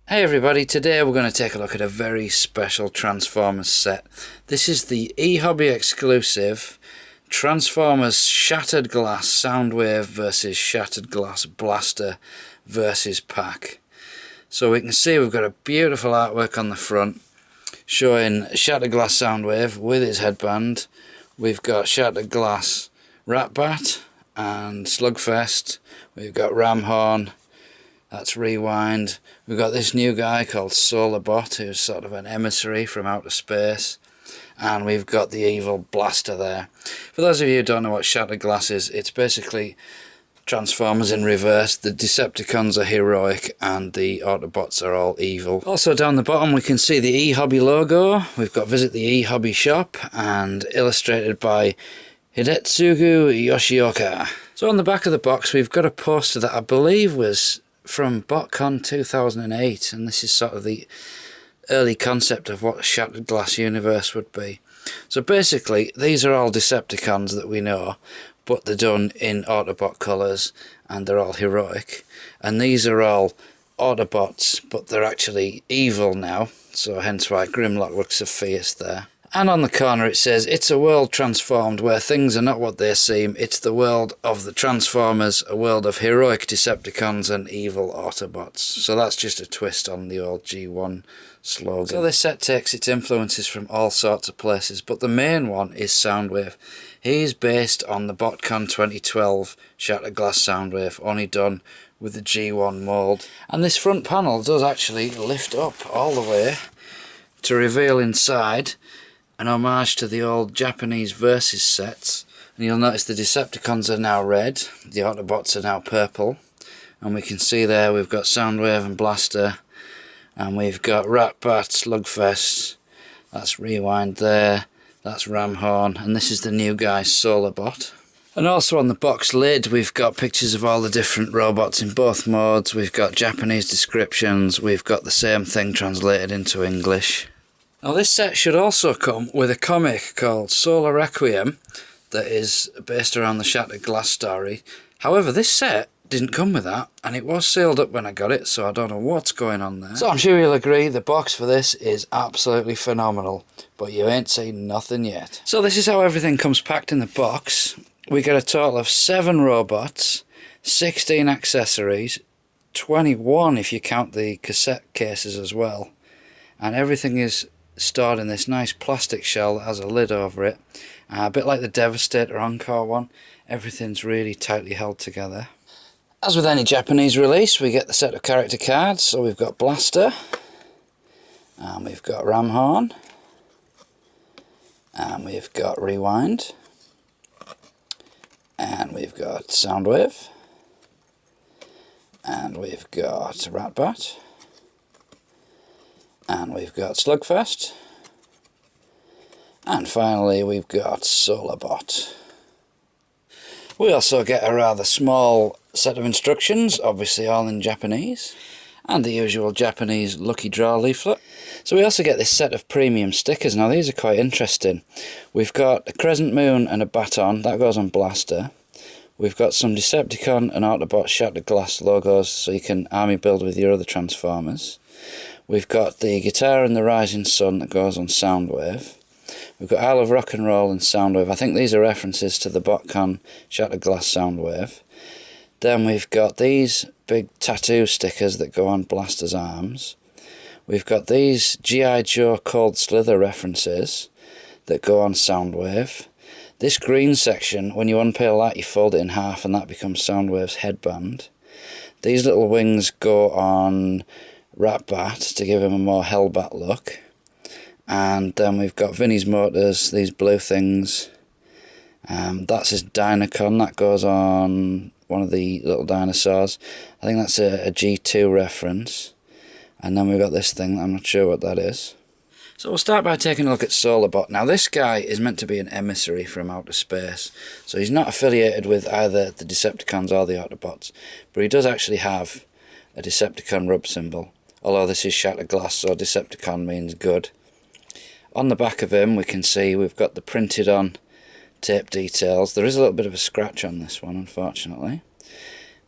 Hey everybody, today we're going to take a look at a very special Transformers set. This is the eHobby exclusive Transformers Shattered Glass Soundwave versus Shattered Glass Blaster versus pack. So we can see we've got a beautiful artwork on the front showing Shattered Glass Soundwave with his headband. We've got Shattered Glass Ratbat and Slugfest. We've got Ramhorn. That's Rewind. We've got this new guy called Solarbot, who's sort of an emissary from outer space. And we've got the evil Blaster there. For those of you who don't know what Shattered Glass is, it's basically Transformers in reverse. The Decepticons are heroic and the Autobots are all evil. Also down the bottom we can see the eHobby logo. We've got Visit the eHobby shop and illustrated by Hidetsugu Yoshioka. So on the back of the box we've got a poster that I believe was from BotCon 2008, and this is sort of the early concept of what a Shattered Glass universe would be. So basically these are all Decepticons that we know, but they're done in Autobot colours and they're all heroic, and these are all Autobots but they're actually evil now, so hence why Grimlock looks so fierce there. And on the corner it says, "It's a world transformed where things are not what they seem. It's the world of the Transformers, a world of heroic Decepticons and evil Autobots." So that's just a twist on the old G1 slogan. So this set takes its influences from all sorts of places, but the main one is Soundwave. He's based on the BotCon 2012 Shattered Glass Soundwave, only done with the G1 mould. And this front panel does actually lift up all the way to reveal inside an homage to the old Japanese Versus sets. And you'll notice the Decepticons are now red, the Autobots are now purple, and we can see there we've got Soundwave and Blaster, and we've got Ratbat, Slugfest, that's Rewind there, that's Ramhorn, and this is the new guy Solarbot. And also on the box lid we've got pictures of all the different robots in both modes. We've got Japanese descriptions, we've got the same thing translated into English. Now this set should also come with a comic called Solar Requiem that is based around the Shattered Glass story. However, this set didn't come with that, and it was sealed up when I got it, so I don't know what's going on there. So I'm sure you'll agree the box for this is absolutely phenomenal, but you ain't seen nothing yet. So this is how everything comes packed in the box. We get a total of 7 robots, 16 accessories, 21 if you count the cassette cases as well, and everything is stored in this nice plastic shell that has a lid over it, a bit like the Devastator Encore one. Everything's really tightly held together. As with any Japanese release, we get the set of character cards. So we've got Blaster, and we've got Ramhorn, and we've got Rewind, and we've got Soundwave, and we've got Ratbat, and we've got Slugfest, and finally we've got Solarbot. We also get a rather small set of instructions, obviously all in Japanese, and the usual Japanese lucky draw leaflet. So we also get this set of premium stickers. Now these are quite interesting. We've got a crescent moon and a baton, that goes on Blaster. We've got some Decepticon and Autobot Shattered Glass logos so you can army build with your other Transformers. We've got the guitar and the rising sun that goes on Soundwave. We've got Isle of Rock and Roll and Soundwave. I think these are references to the BotCon Shattered Glass Soundwave. Then we've got these big tattoo stickers that go on Blaster's arms. We've got these G.I. Joe Cold Slither references that go on Soundwave. This green section, when you unpeel that, you fold it in half and that becomes Soundwave's headband. These little wings go on Ratbat to give him a more Hellbat look. And then we've got Vinnie's motors, these blue things. That's his Dynacon, that goes on one of the little dinosaurs. I think that's a G2 reference. And then we've got this thing, I'm not sure what that is. So we'll start by taking a look at Solarbot. Now this guy is meant to be an emissary from outer space, so he's not affiliated with either the Decepticons or the Autobots, but he does actually have a Decepticon rub symbol, although this is Shattered Glass, so Decepticon means good. On the back of him we can see we've got the printed on tape details. There is a little bit of a scratch on this one, unfortunately.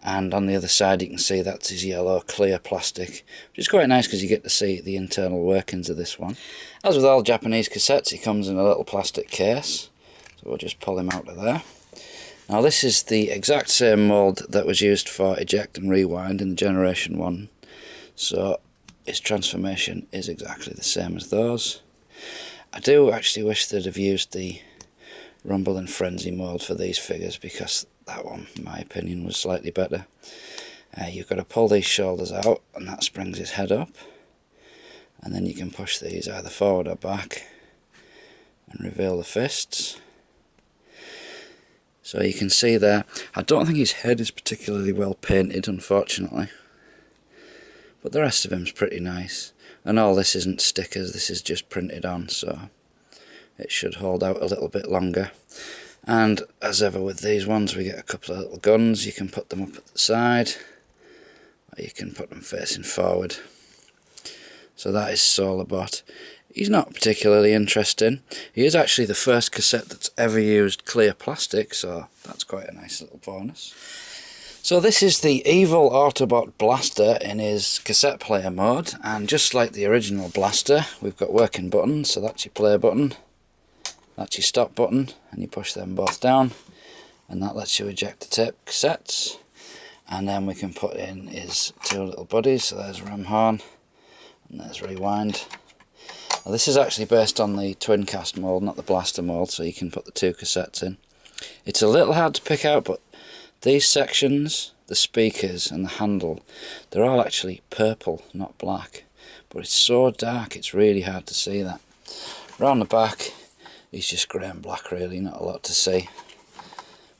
and on the other side you can see that's his yellow clear plastic, which is quite nice because you get to see the internal workings of this one. As with all Japanese cassettes, he comes in a little plastic case, so we'll just pull him out of there. Now this is the exact same mould that was used for eject and rewind in the Generation 1, so its transformation is exactly the same as those. I do actually wish they'd have used the Rumble and Frenzy mould for these figures, because that one, in my opinion, was slightly better. You've got to pull these shoulders out, and that springs his head up, and then you can push these either forward or back and reveal the fists. So you can see there, I don't think his head is particularly well painted, unfortunately, but the rest of him's pretty nice. And all this isn't stickers, this is just printed on, so it should hold out a little bit longer. And as ever with these ones, we get a couple of little guns. You can put them up at the side, or you can put them facing forward. So that is Solarbot. He's not particularly interesting. He is actually the first cassette that's ever used clear plastic, so that's quite a nice little bonus. So this is the evil Autobot Blaster in his cassette player mode, and just like the original Blaster, we've got working buttons. So that's your play button, that's your stop button, and you push them both down, and that lets you eject the tape cassettes. And then we can put in his two little buddies, so there's Ramhorn and there's Rewind. Now this is actually based on the twin cast mould, not the Blaster mould, so you can put the two cassettes in. It's a little hard to pick out, but these sections, the speakers and the handle, they're all actually purple, not black. But it's so dark, it's really hard to see that. Around the back, he's just grey and black really, not a lot to see.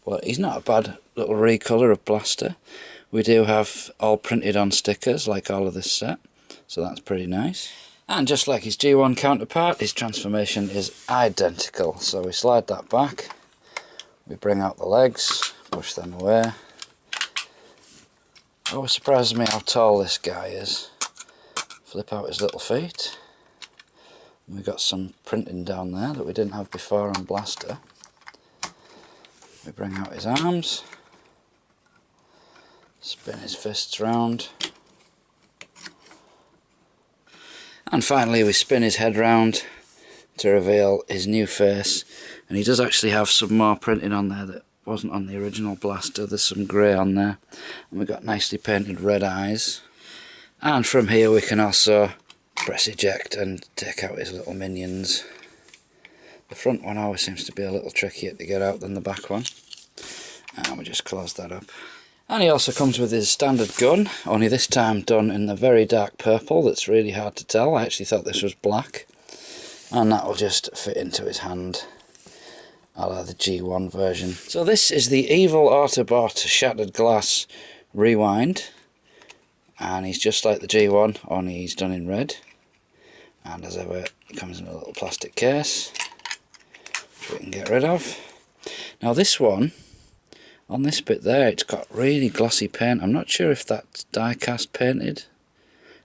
But he's not a bad little recolour of Blaster. We do have all printed on stickers, like all of this set, so that's pretty nice. And just like his G1 counterpart, his transformation is identical. So we slide that back, we bring out the legs, push them away. Always surprises me how tall this guy is. Flip out his little feet. And we've got some printing down there that we didn't have before on Blaster. We bring out his arms, spin his fists round, and finally we spin his head round to reveal his new face. And he does actually have some more printing on there that wasn't on the original Blaster. There's some grey on there, and we've got nicely painted red eyes. And from here we can also press eject and take out his little minions. The front one always seems to be a little trickier to get out than the back one, and we just close that up. And he also comes with his standard gun, only this time done in the very dark purple that's really hard to tell. I actually thought this was black, and that will just fit into his hand, a la the G1 version. So this is the evil Autobot Shattered Glass Rewind, and he's just like the G1, only he's done in red. And as ever, he comes in a little plastic case, which we can get rid of. Now this one, on this bit there, it's got really glossy paint. I'm not sure if that's die cast painted.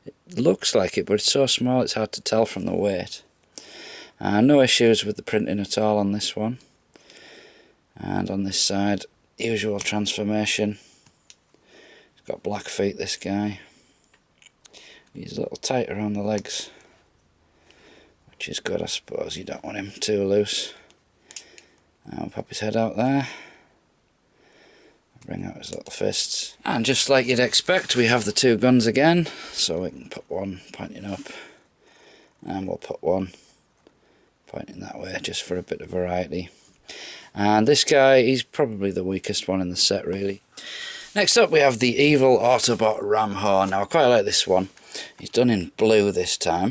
It looks like it, but it's so small it's hard to tell from the weight. No issues with the printing at all on this one. And on this side, usual transformation. He's got black feet, this guy. He's a little tight around the legs, which is good, I suppose. You don't want him too loose. I'll pop his head out there. Bring out his little fists. And just like you'd expect, we have the two guns again. So we can put one pointing up, and we'll put one pointing that way, just for a bit of variety. And this guy, he's probably the weakest one in the set, really. Next up we have the evil Autobot Ramhorn. Now I quite like this one. He's done in blue this time.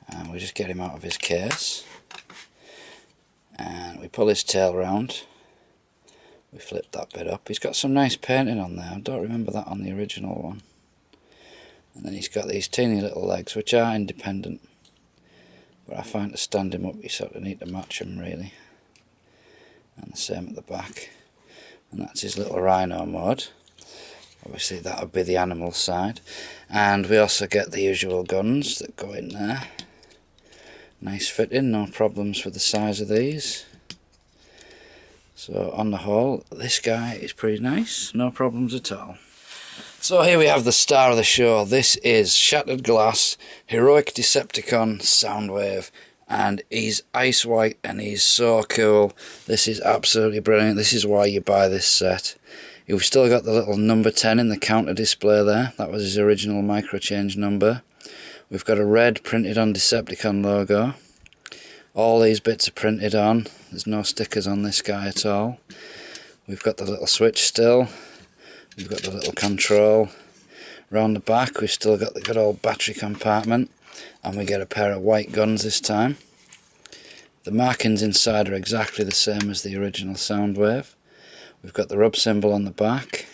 And we'll just get him out of his case. And we pull his tail round. We flip that bit up. He's got some nice painting on there. I don't remember that on the original one. And then he's got these teeny little legs, which are independent. But I find to stand him up, you sort of need to match him, really. And the same at the back. And that's his little rhino mode. Obviously that would be the animal side. And we also get the usual guns that go in there. Nice fitting, no problems with the size of these. So on the whole, this guy is pretty nice, no problems at all. So here we have the star of the show. This is Shattered Glass, Heroic Decepticon Soundwave, and he's ice white and he's so cool. This is absolutely brilliant. This is why you buy this set. You've still got the little number 10 in the counter display there. That was his original microchange number. We've got a red printed on Decepticon logo. All these bits are printed on. There's no stickers on this guy at all. We've got the little switch still. We've got the little control. Round the back we've still got the good old battery compartment, and we get a pair of white guns this time. The markings inside are exactly the same as the original Soundwave. We've got the rub symbol on the back,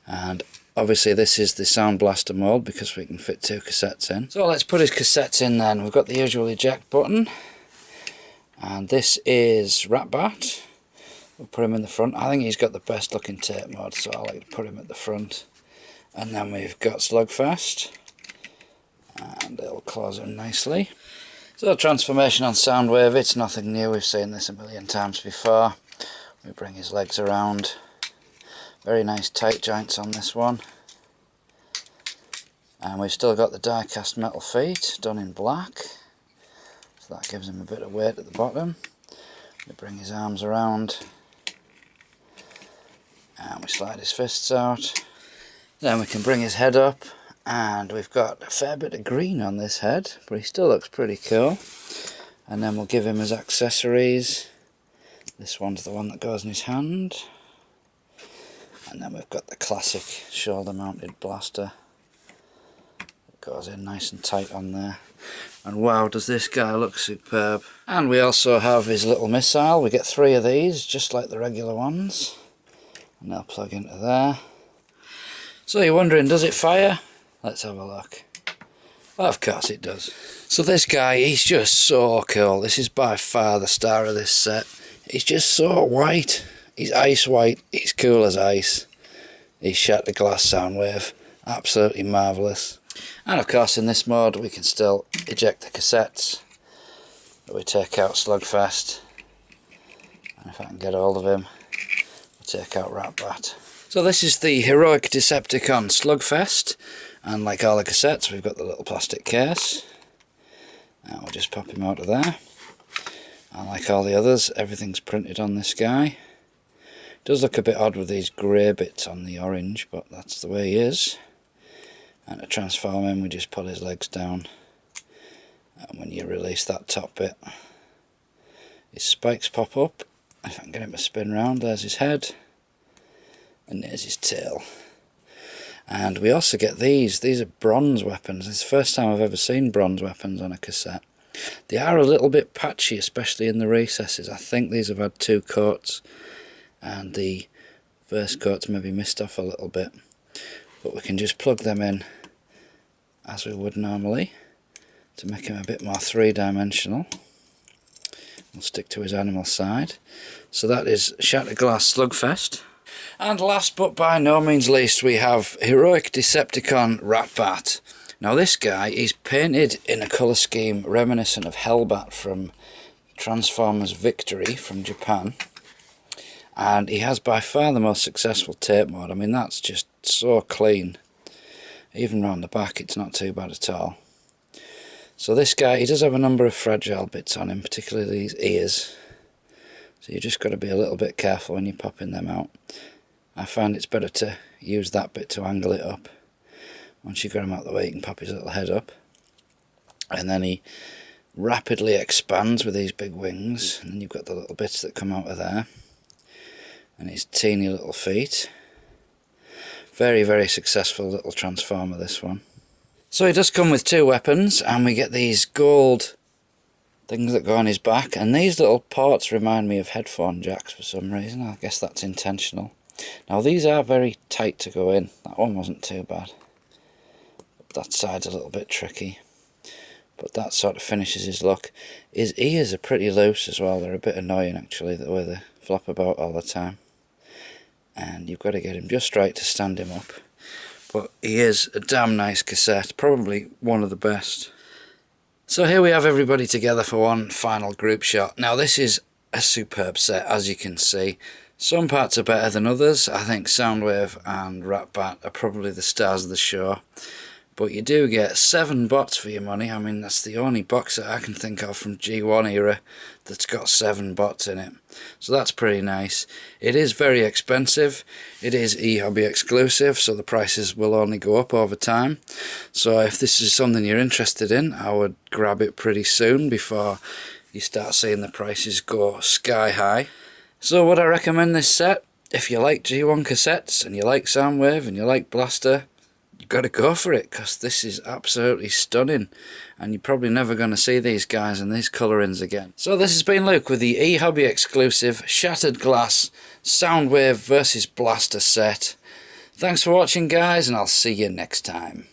and obviously this is the Sound Blaster mode because we can fit 2 cassettes in. So let's put his cassettes in then. We've got the usual eject button, and this is Ratbat. We'll put him in the front. I think he's got the best looking tape mode, so I like to put him at the front. And then we've got Slugfest, and it'll close in nicely. So transformation on Soundwave, it's nothing new, we've seen this a million times before. We bring his legs around. Very nice tight joints on this one. And we've still got the die cast metal feet done in black, so that gives him a bit of weight at the bottom. We bring his arms around, and we slide his fists out. Then we can bring his head up, and we've got a fair bit of green on this head, but he still looks pretty cool. And then we'll give him his accessories. This one's the one that goes in his hand. And then we've got the classic shoulder mounted blaster. It goes in nice and tight on there. And wow, does this guy look superb. And we also have his little missile. We get 3 of these, just like the regular ones. And they'll plug into there. So you're wondering, does it fire? Let's have a look. Well, of course it does. So this guy, he's just so cool. This is by far the star of this set. He's just so white. He's ice white. He's cool as ice. He's Shattered Glass Soundwave. Absolutely marvellous. And of course in this mode we can still eject the cassettes. We take out Slugfest. And if I can get hold of him, we'll take out Ratbat. So this is the Heroic Decepticon Slugfest, and like all the cassettes we've got the little plastic case, and we'll just pop him out of there. And like all the others, everything's printed on this guy. It does look a bit odd with these grey bits on the orange, but that's the way he is. And to transform him we just pull his legs down, and when you release that top bit his spikes pop up. If I can get him to spin round, there's his head. And there's his tail. And we also get these are bronze weapons. It's the first time I've ever seen bronze weapons on a cassette. They are a little bit patchy, especially in the recesses. I think these have had 2 coats, and the first coat's maybe missed off a little bit. But we can just plug them in as we would normally to make him a bit more 3-dimensional. We'll stick to his animal side. So that is Shattered Glass Slugfest. And last but by no means least, we have Heroic Decepticon Ratbat. Now this guy is painted in a colour scheme reminiscent of Hellbat from Transformers Victory from Japan. And he has by far the most successful tape mode. I mean, that's just so clean. Even round the back it's not too bad at all. So this guy, he does have a number of fragile bits on him, particularly these ears. So you just got to be a little bit careful when you're popping them out. I find it's better to use that bit to angle it up. Once you've got him out of the way, you can pop his little head up. And then he rapidly expands with these big wings. And then you've got the little bits that come out of there. And his teeny little feet. Very, very successful little transformer, this one. So he does come with 2 weapons, and we get these gold things that go on his back. And these little ports remind me of headphone jacks for some reason. I guess that's intentional. Now these are very tight to go in. That one wasn't too bad. That side's a little bit tricky. But that sort of finishes his look. His ears are pretty loose as well. They're a bit annoying actually, the way they flop about all the time. And you've got to get him just right to stand him up. But he is a damn nice cassette. Probably one of the best. So here we have everybody together for one final group shot. Now this is a superb set, as you can see. Some parts are better than others. I think Soundwave and Ratbat are probably the stars of the show. But you do get 7 bots for your money. I mean, that's the only box that I can think of from G1 era that's got 7 bots in it. So that's pretty nice. It is very expensive. It is eHobby exclusive, so the prices will only go up over time. So if this is something you're interested in, I would grab it pretty soon before you start seeing the prices go sky high. So would I recommend this set? If you like G1 cassettes and you like Soundwave and you like Blaster, you've got to go for it, because this is absolutely stunning, and you're probably never going to see these guys in these colourings again. So this has been Luke with the eHobby exclusive Shattered Glass Soundwave versus Blaster set. Thanks for watching, guys, and I'll see you next time.